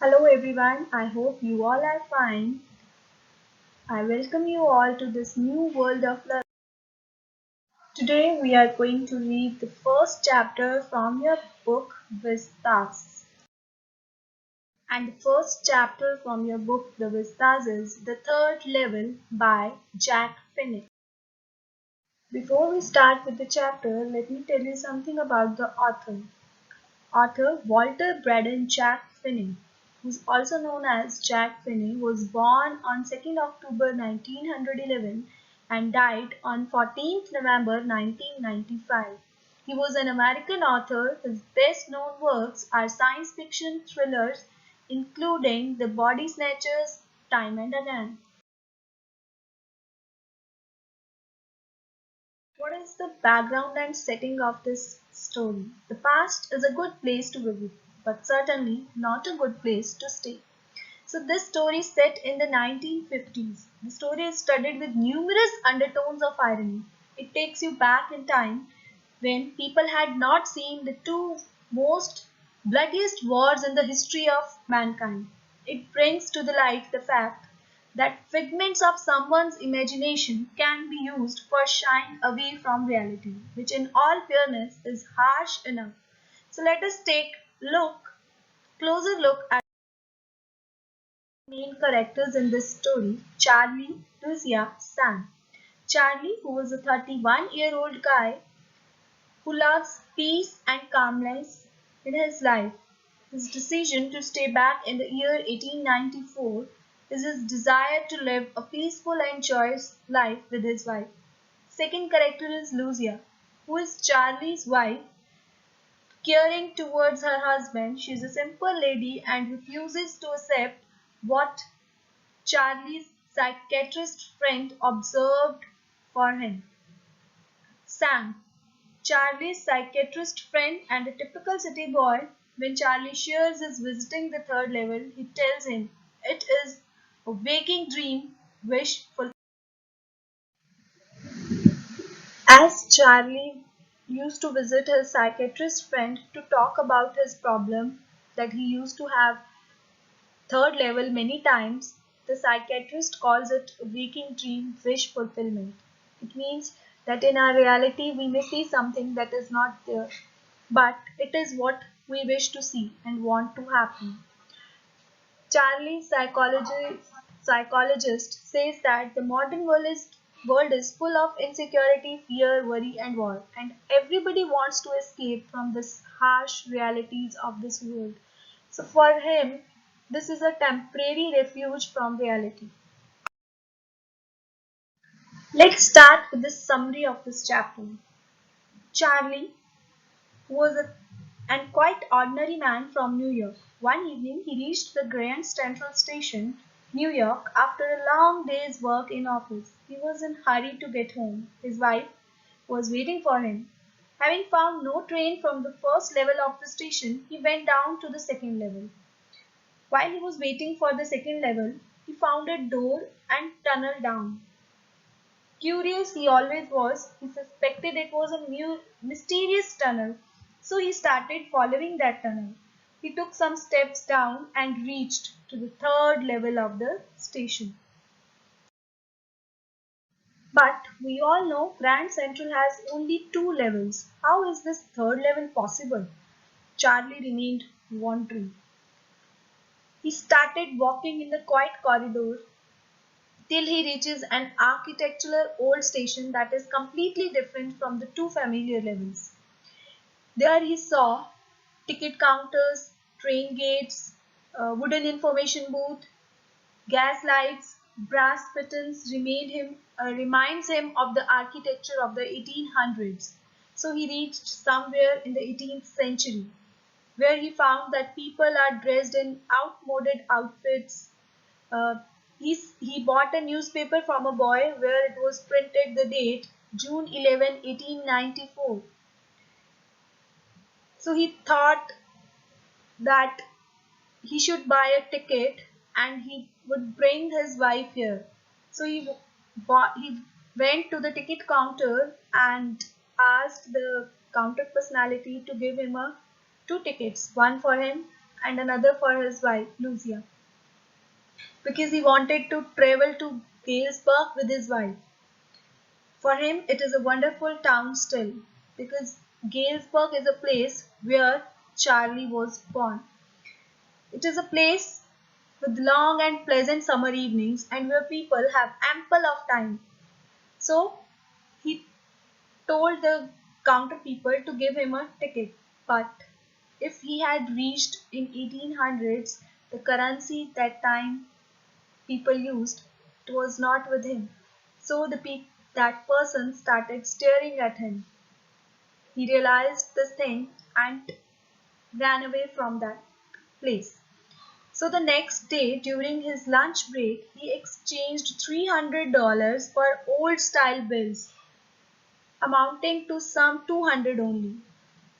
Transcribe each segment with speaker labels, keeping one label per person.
Speaker 1: Hello everyone, I hope you all are fine. I welcome you all to this new world of learning. Today we are going to read the first chapter from your book Vistas. And the first chapter from your book The Vistas is The Third Level by Jack Finney. Before we start with the chapter, let me tell you something about the author. Author Walter Braden Jack Finney, who is also known as Jack Finney, was born on 2nd October 1911 and died on 14th November 1995. He was an American author. His best known works are science fiction thrillers including The Body Snatchers, Time and Again. What is the background and setting of this story? The past is a good place to visit, but certainly not a good place to stay. So this story is set in the 1950s. The story is studded with numerous undertones of irony. It takes you back in time when people had not seen the two most bloodiest wars in the history of mankind. It brings to the light the fact that figments of someone's imagination can be used for shying away from reality, which in all fairness is harsh enough. So let us take closer look at main characters in this story, Charlie, Lucia, Sam. Charlie, who was a 31-year-old guy who loves peace and calmness in his life. His decision to stay back in the year 1894 is his desire to live a peaceful and joyous life with his wife. Second character is Lucia, who is Charlie's wife, caring towards her husband. She is a simple lady and refuses to accept what Charlie's psychiatrist friend observed for him. Sam, Charlie's psychiatrist friend and a typical city boy, when Charlie shares his visiting the third level, he tells him it is a waking dream wish fulfilled. As Charlie used to visit his psychiatrist friend to talk about his problem that he used to have third level many times, the psychiatrist calls it a waking dream wish fulfillment. It means that in our reality we may see something that is not there, but it is what we wish to see and want to happen. Charlie's psychologist says that the modern world is full of insecurity, fear, worry, and war, and everybody wants to escape from this harsh realities of this world. So for him, this is a temporary refuge from reality. Let's start with the summary of this chapter. Charlie was and quite ordinary man from New York. One evening he reached the Grand Central Station, New York, after a long day's work in office. He was in a hurry to get home. His wife was waiting for him. Having found no train from the first level of the station, he went down to the second level. While he was waiting for the second level, he found a door and tunnel down. Curious he always was, he suspected it was a mysterious tunnel, so he started following that tunnel. He took some steps down and reached to the third level of the station. But we all know Grand Central has only two levels. How is this third level possible? Charlie remained wondering. He started walking in the quiet corridor till he reaches an architectural old station that is completely different from the two familiar levels. There he saw ticket counters, train gates, wooden information booth, gas lights, brass fittings reminds him of the architecture of the 1800s. So he reached somewhere in the 18th century, where he found that people are dressed in outmoded outfits. Uh, he bought a newspaper from a boy where it was printed the date June 11, 1894. So he thought that he should buy a ticket and he would bring his wife here. So he went to the ticket counter and asked the counter personality to give him two tickets, one for him and another for his wife, Lucia, because he wanted to travel to Galesburg with his wife. For him, it is a wonderful town still, because Galesburg is a place where Charlie was born. It is a place with long and pleasant summer evenings and where people have ample of time. So he told the counter people to give him a ticket. But if he had reached in 1800s, the currency that time people used, it was not with him. So that person started staring at him. He realized this thing and ran away from that place. So the next day, during his lunch break, he exchanged $300 for old style bills, amounting to some 200 only.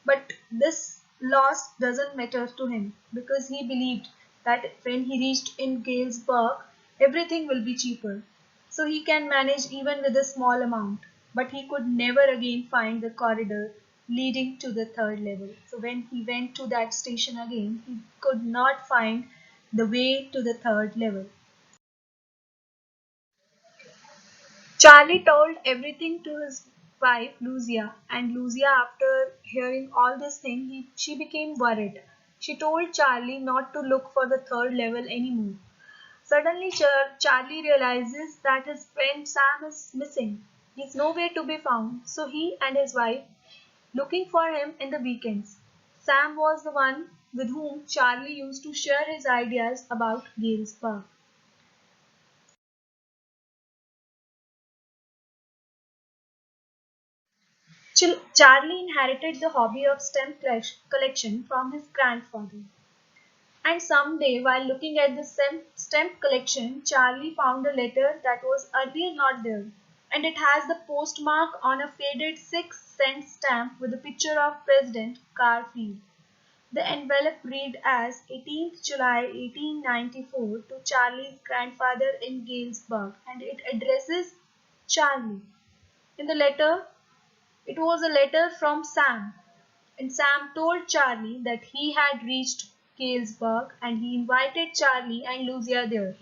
Speaker 1: But this loss doesn't matter to him because he believed that when he reached in Galesburg, everything will be cheaper. So he can manage even with a small amount. But he could never again find the corridor leading to the third level. So when he went to that station again, he could not find the way to the third level. Charlie told everything to his wife Lucia, and Lucia, after hearing all this thing, she became worried. She told Charlie not to look for the third level anymore. Suddenly, Charlie realizes that his friend Sam is missing. He's nowhere to be found, so he and his wife looking for him in the weekends. Sam was the one with whom Charlie used to share his ideas about Galesburg. Charlie inherited the hobby of stamp collection from his grandfather. And someday, while looking at the stamp collection, Charlie found a letter that was earlier not there. And it has the postmark on a faded 6-cent stamp with a picture of President Garfield. The envelope read as 18th July 1894 to Charlie's grandfather in Galesburg, and it addresses Charlie. In the letter, it was a letter from Sam, and Sam told Charlie that he had reached Galesburg and he invited Charlie and Lucia there.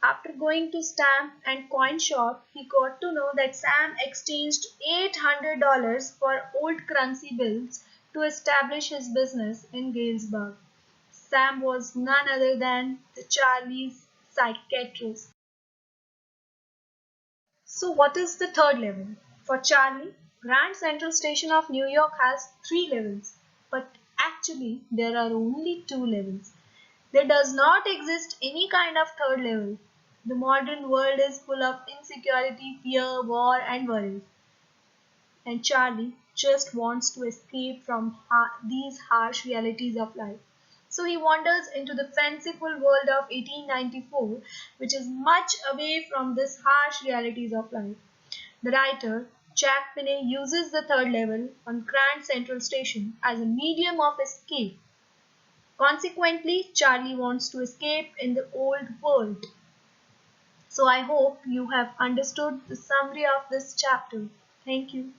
Speaker 1: After going to stamp and coin shop, he got to know that Sam exchanged $800 for old currency bills to establish his business in Galesburg. Sam was none other than the Charlie's psychiatrist. So what is the third level? For Charlie, Grand Central Station of New York has 3 levels, but actually there are only 2 levels. There does not exist any kind of third level. The modern world is full of insecurity, fear, war, and worries. And Charlie just wants to escape from these harsh realities of life. So he wanders into the fanciful world of 1894, which is much away from these harsh realities of life. The writer, Jack Finney, uses the third level on Grand Central Station as a medium of escape. Consequently, Charlie wants to escape in the old world. So I hope you have understood the summary of this chapter. Thank you.